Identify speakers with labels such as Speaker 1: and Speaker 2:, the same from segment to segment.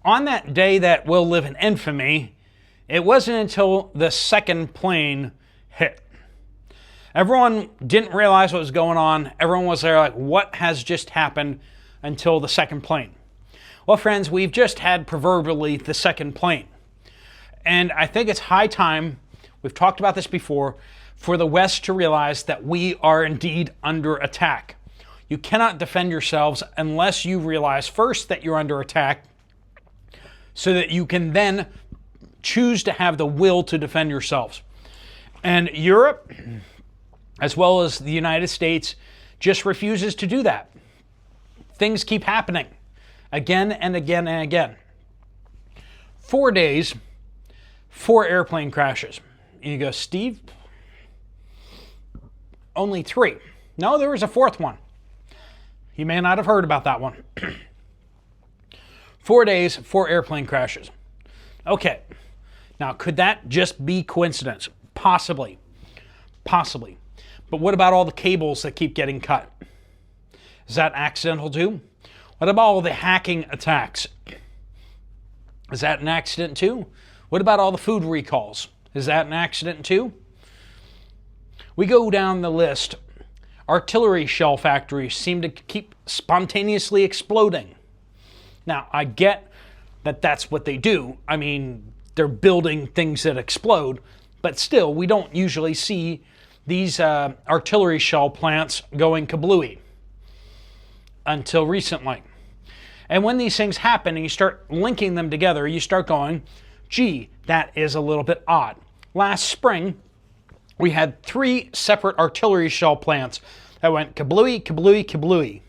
Speaker 1: on that day that will live in infamy, it wasn't until the second plane hit. Everyone didn't realize what was going on. Everyone was there like, what has just happened, until the second plane. Well, friends, we've just had proverbially the second plane. And I think it's high time, we've talked about this before, for the West to realize that we are indeed under attack. You cannot defend yourselves unless you realize first that you're under attack, so that you can then choose to have the will to defend yourselves. And Europe, as well as the United States, just refuses to do that. Things keep happening again and again and again. 4 days, 4 airplane crashes. And you go, Steve, only 3. No, there was a 4th one. You may not have heard about that one. 4 days, 4 airplane crashes. Okay. Now, could that just be coincidence? Possibly. Possibly. But what about all the cables that keep getting cut? Is that accidental too? What about all the hacking attacks? Is that an accident too? What about all the food recalls? Is that an accident too? We go down the list. Artillery shell factories seem to keep spontaneously exploding. Now, I get that that's what they do. I mean, they're building things that explode, but still, we don't usually see these artillery shell plants going kablooey until recently. And when these things happen and you start linking them together, you start going, gee, that is a little bit odd. Last spring, we had 3 separate artillery shell plants that went kablooey, kablooey, kablooey.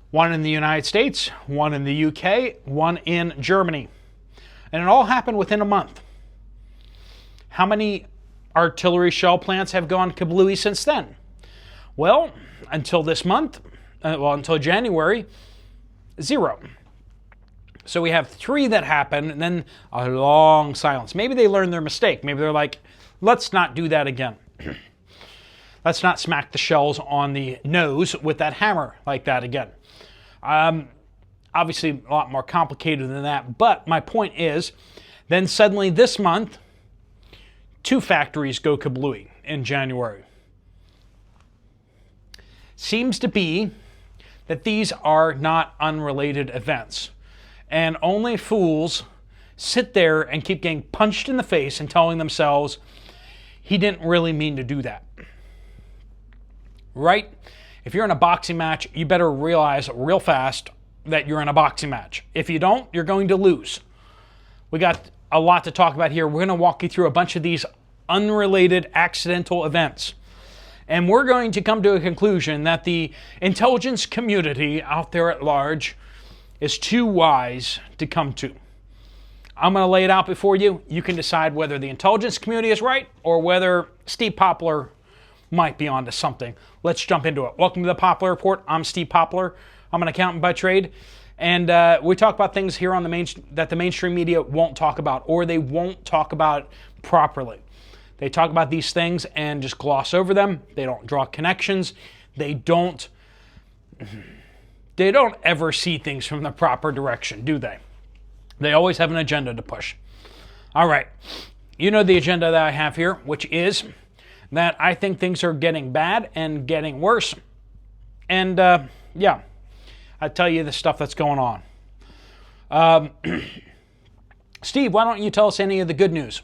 Speaker 1: One in the United States, one in the UK, one in Germany. And it all happened within a month. How many artillery shell plants have gone kablooey since then? Well, until this month, until January, 0. So we have 3 that happen, and then a long silence. Maybe they learned their mistake. Maybe they're like, let's not do that again. Let's not smack the shells on the nose with that hammer like that again. Obviously, a lot more complicated than that. But my point is, then suddenly this month, 2 factories go kablooey in January. Seems to be that these are not unrelated events. And only fools sit there and keep getting punched in the face and telling themselves, he didn't really mean to do that. Right? If you're in a boxing match, you better realize real fast that you're in a boxing match. If you don't, you're going to lose. We got a lot to talk about here. We're going to walk you through a bunch of these unrelated accidental events. And we're going to come to a conclusion that the intelligence community out there at large is too wise to come to. I'm going to lay it out before you. You can decide whether the intelligence community is right or whether Steve Poplar might be onto something. Let's jump into it. Welcome to the Poplar Report. I'm Steve Poplar. I'm an accountant by trade. And we talk about things here on that the mainstream media won't talk about, or they won't talk about properly. They talk about these things and just gloss over them. They don't draw connections. They don't ever see things from the proper direction, do they? They always have an agenda to push. All right. You know the agenda that I have here, which is that I think things are getting bad and getting worse. And yeah, I tell you the stuff that's going on. Steve, why don't you tell us any of the good news?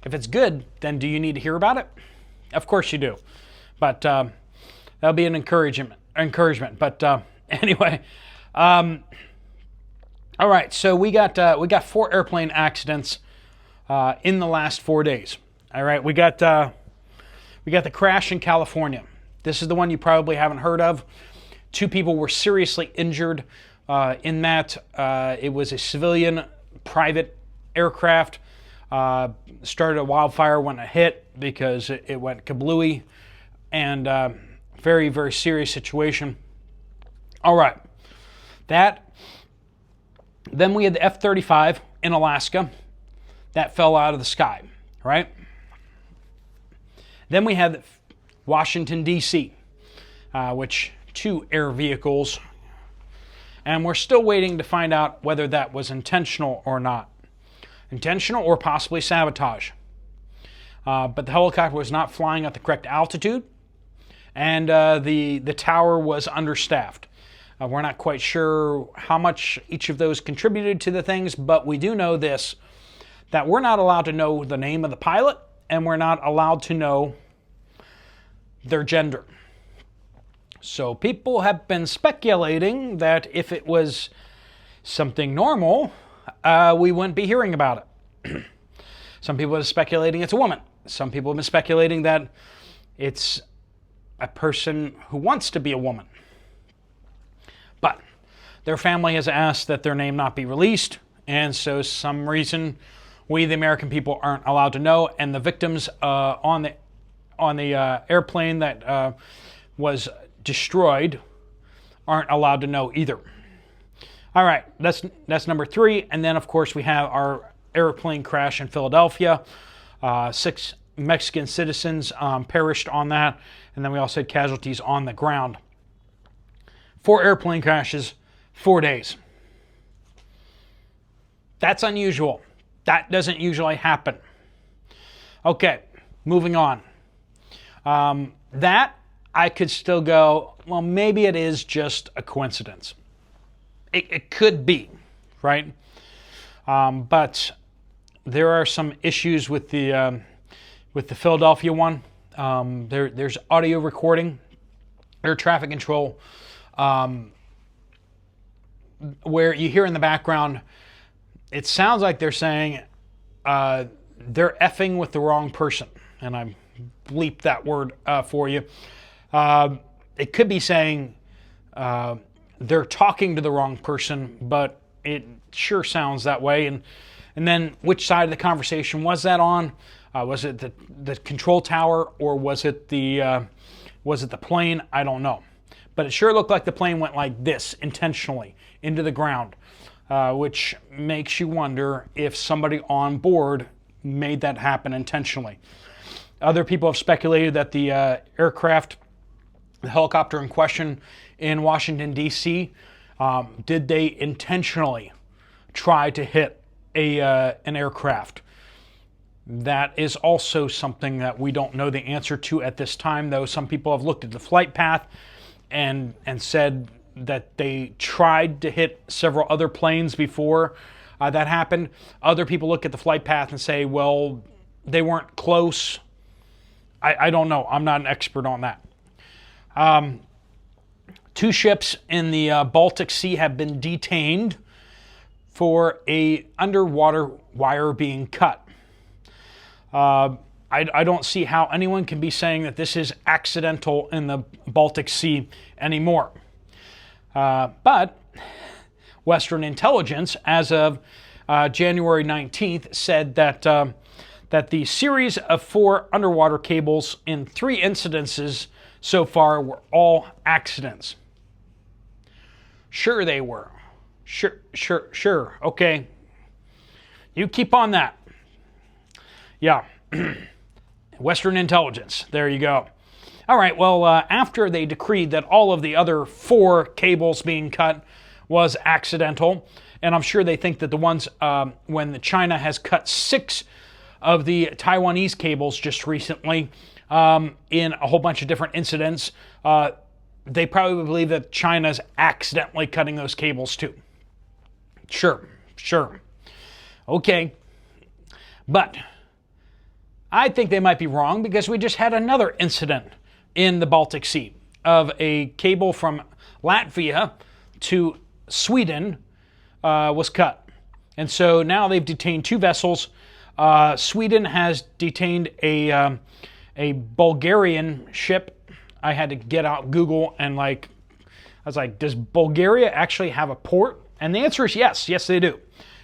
Speaker 1: If it's good, then do you need to hear about it? Of course you do. But that'll be an encouragement. But anyway, all right. So we got 4 airplane accidents in the last 4 days. All right. We got the crash in California. This is the one you probably haven't heard of. 2 people were seriously injured in that. It was a civilian private aircraft. Started a wildfire when it hit because it went kablooey, and very, very serious situation. All right. Then we had the F-35 in Alaska that fell out of the sky, right? Then we had Washington, D.C., which 2 air vehicles And we're still waiting to find out whether that was intentional or not. Intentional or possibly sabotage. But the helicopter was not flying at the correct altitude, and the tower was understaffed. We're not quite sure how much each of those contributed to the things, but we do know this, that we're not allowed to know the name of the pilot, and we're not allowed to know their gender. So people have been speculating that if it was something normal, we wouldn't be hearing about it. Some people are speculating it's a woman. Some people have been speculating that it's a person who wants to be a woman. But their family has asked that their name not be released, and so some reason we, the American people, aren't allowed to know, and the victims on the airplane that was destroyed aren't allowed to know either. All right, that's number 3, and then of course we have our airplane crash in Philadelphia. 6 Mexican citizens perished on that, and then we also had casualties on the ground. 4 airplane crashes, 4 days. That's unusual. That doesn't usually happen. Okay, moving on. That I could still go, well, maybe it is just a coincidence. It could be, right? But there are some issues with the Philadelphia one. There's audio recording, air traffic control, where you hear in the background, it sounds like they're saying they're effing with the wrong person. And I bleeped that word for you. It could be saying they're talking to the wrong person, but it sure sounds that way. And then which side of the conversation was that on? Was it the control tower, or was it the plane? I don't know. But it sure looked like the plane went like this intentionally into the ground, which makes you wonder if somebody on board made that happen intentionally. Other people have speculated that the aircraft, the helicopter in question in Washington, D.C., did they intentionally try to hit an aircraft? That is also something that we don't know the answer to at this time, though. Some people have looked at the flight path and said that they tried to hit several other planes before that happened. Other people look at the flight path and say, well, they weren't close. I don't know. I'm not an expert on that. 2 ships in the Baltic Sea have been detained for a underwater wire being cut. I don't see how anyone can be saying that this is accidental in the Baltic Sea anymore. But Western intelligence, as of January 19th, said that the series of 4 underwater cables in 3 incidences so far were all accidents. Sure they were. Sure. Okay. You keep on that. Yeah. Western intelligence. There you go. All right. Well, after they decreed that all of the other 4 cables being cut was accidental, and I'm sure they think that the ones when China has cut 6 of the Taiwanese cables just recently in a whole bunch of different incidents, they probably believe that China's accidentally cutting those cables too. Sure. Okay. But I think they might be wrong, because we just had another incident in the Baltic Sea of a cable from Latvia to Sweden was cut. And so now they've detained 2 vessels. Sweden has detained a Bulgarian ship. I had to get out Google and I was like, does Bulgaria actually have a port? And the answer is yes. Yes, they do.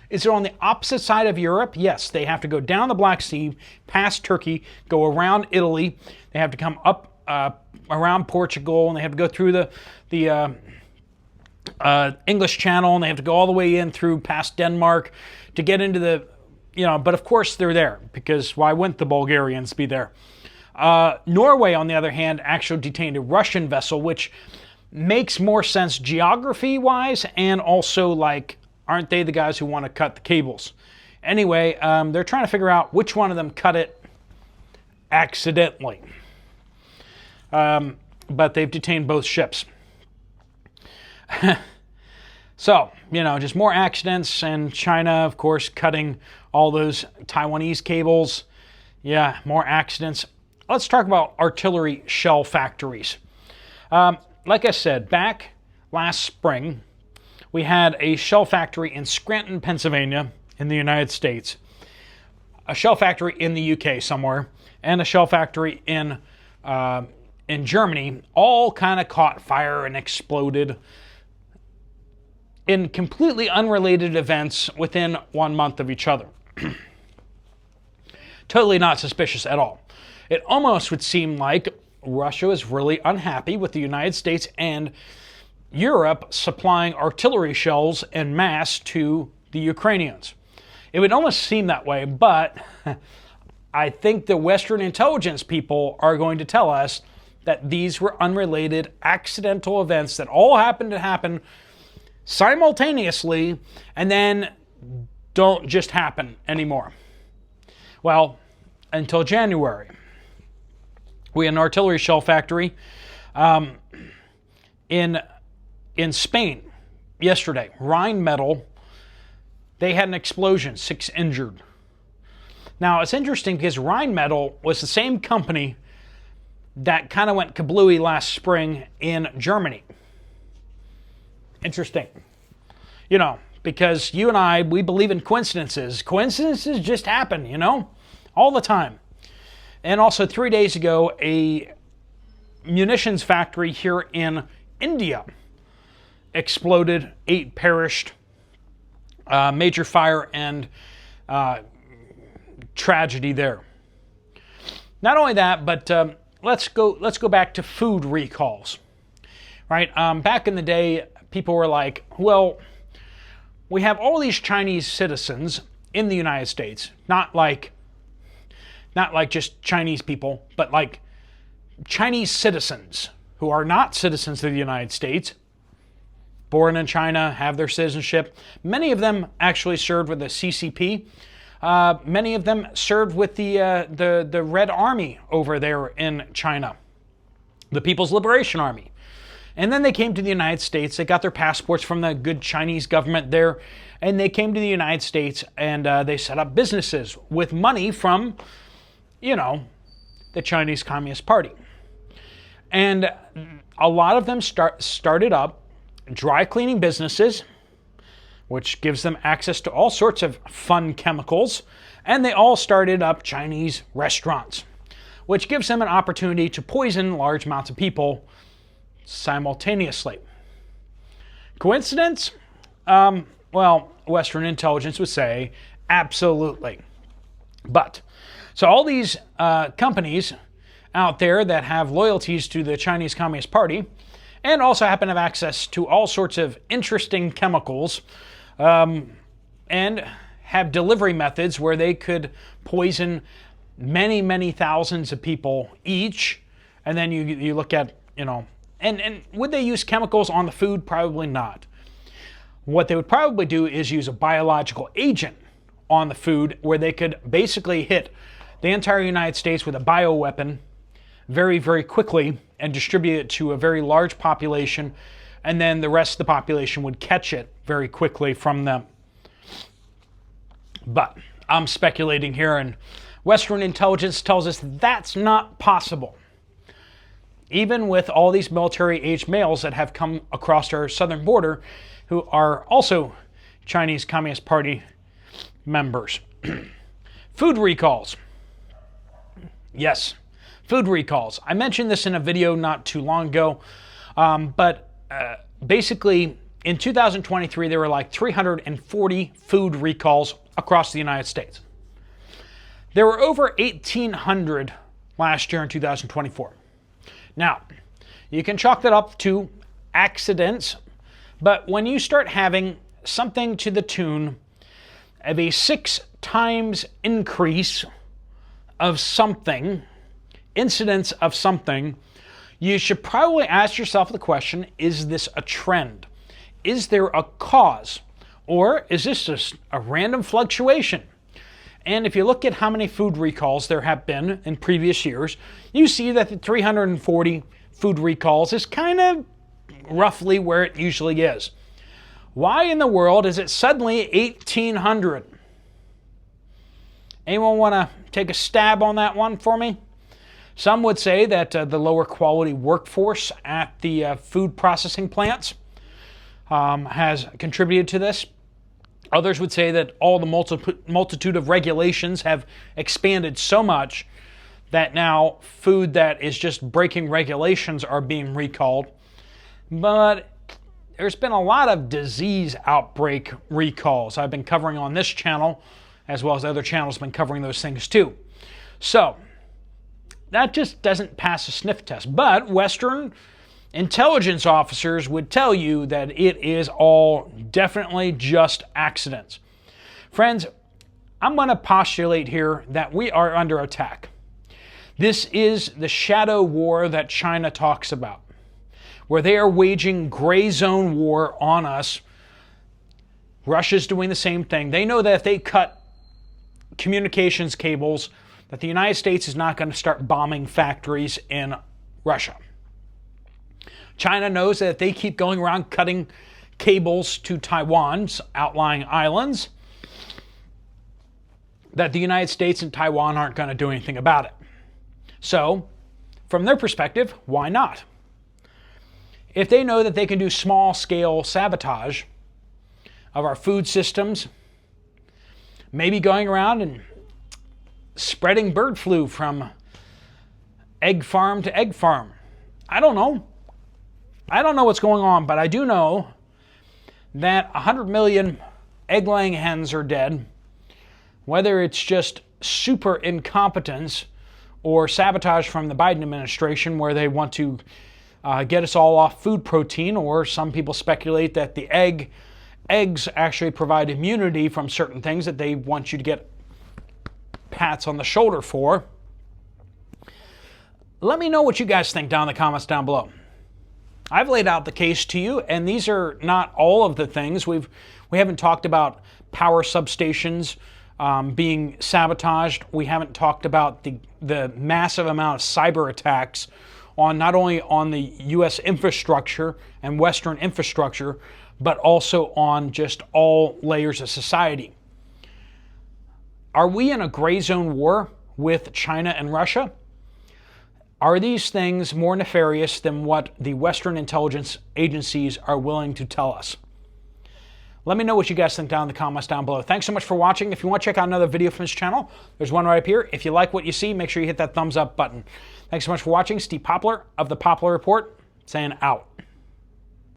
Speaker 1: Is it on the opposite side of Europe? Yes, they have to go down the Black Sea, past Turkey, go around Italy. They have to come up around Portugal, and they have to go through the English Channel, and they have to go all the way in through past Denmark to get into the, but of course they're there, because why wouldn't the Bulgarians be there? Norway, on the other hand, actually detained a Russian vessel, which makes more sense geography-wise, and also, like, aren't they the guys who want to cut the cables? Anyway, they're trying to figure out which one of them cut it accidentally. But they've detained both ships. So, just more accidents, and China, of course, cutting all those Taiwanese cables. Yeah, more accidents. Let's talk about artillery shell factories. Like I said, back last spring, we had a shell factory in Scranton, Pennsylvania, in the United States, a shell factory in the UK somewhere, and a shell factory in Germany, all kind of caught fire and exploded in completely unrelated events within 1 month of each other. Totally not suspicious at all. It almost would seem like Russia is really unhappy with the United States and Europe supplying artillery shells en masse to the Ukrainians. It would almost seem that way, but I think the Western intelligence people are going to tell us that these were unrelated, accidental events that all happened to happen simultaneously and then don't just happen anymore. Well, until January. We had an artillery shell factory in Spain yesterday. Rheinmetall, they had an explosion, 6 injured. Now, it's interesting because Rheinmetall was the same company that kind of went kablooey last spring in Germany. Interesting. Because you and I, we believe in coincidences. Coincidences just happen, all the time. And also 3 days ago, a munitions factory here in India exploded, 8 perished, major fire and tragedy there. Not only that, but let's go back to food recalls. Right? Back in the day, people were like, well, we have all these Chinese citizens in the United States, not like just Chinese people, but like Chinese citizens who are not citizens of the United States, born in China, have their citizenship. Many of them actually served with the CCP. Many of them served with the Red Army over there in China, the People's Liberation Army. And then they came to the United States. They got their passports from the good Chinese government there, and they came to the United States, and they set up businesses with money from, the Chinese Communist Party. And a lot of them started up dry cleaning businesses, which gives them access to all sorts of fun chemicals, and they all started up Chinese restaurants, which gives them an opportunity to poison large amounts of people simultaneously. Coincidence? Well, Western intelligence would say absolutely. But, so all these companies out there that have loyalties to the Chinese Communist Party and also happen to have access to all sorts of interesting chemicals and have delivery methods where they could poison many, many thousands of people each. And then you look at, and would they use chemicals on the food? Probably not. What they would probably do is use a biological agent on the food where they could basically hit the entire United States with a bioweapon very, very quickly and distribute it to a very large population, and then the rest of the population would catch it very quickly from them. But I'm speculating here, and Western intelligence tells us that's not possible. Even with all these military-aged males that have come across our southern border who are also Chinese Communist Party members. Food recalls. Yes, food recalls. I mentioned this in a video not too long ago, but basically in 2023 there were like 340 food recalls across the United States. There were over 1,800 last year in 2024. Now, you can chalk that up to accidents, but when you start having something to the tune of a 6 times increase of something, incidence of something, you should probably ask yourself the question, is this a trend? Is there a cause? Or is this just a random fluctuation? And if you look at how many food recalls there have been in previous years, you see that the 340 food recalls is kind of roughly where it usually is. Why in the world is it suddenly 1,800? Anyone want to take a stab on that one for me? Some would say that the lower quality workforce at the food processing plants has contributed to this. Others would say that all the multitude of regulations have expanded so much that now food that is just breaking regulations are being recalled. But there's been a lot of disease outbreak recalls I've been covering on this channel, as well as other channels have been covering those things too. So that just doesn't pass a sniff test. But Western intelligence officers would tell you that it is all definitely just accidents. Friends, I'm going to postulate here that we are under attack. This is the shadow war that China talks about, where they are waging gray zone war on us. Russia's doing the same thing. They know that if they cut communications cables, that the United States is not going to start bombing factories in Russia. China knows that if they keep going around cutting cables to Taiwan's outlying islands, that the United States and Taiwan aren't going to do anything about it. So, from their perspective, why not? If they know that they can do small-scale sabotage of our food systems, maybe going around and spreading bird flu from egg farm to egg farm. I don't know. I don't know what's going on, but I do know that 100 million egg-laying hens are dead, whether it's just super incompetence or sabotage from the Biden administration where they want to get us all off food protein, or some people speculate that the eggs actually provide immunity from certain things that they want you to get pats on the shoulder for. Let me know what you guys think down in the comments down below. I've laid out the case to you, and these are not all of the things. We haven't talked about power substations being sabotaged. We haven't talked about the massive amount of cyber attacks on not only on the U.S. infrastructure and Western infrastructure, but also on just all layers of society. Are we in a gray zone war with China and Russia? Are these things more nefarious than what the Western intelligence agencies are willing to tell us? Let me know what you guys think down in the comments down below. Thanks so much for watching. If you want to check out another video from this channel, there's one right up here. If you like what you see, make sure you hit that thumbs up button. Thanks so much for watching. Steve Poplar of the Poplar Report, saying out.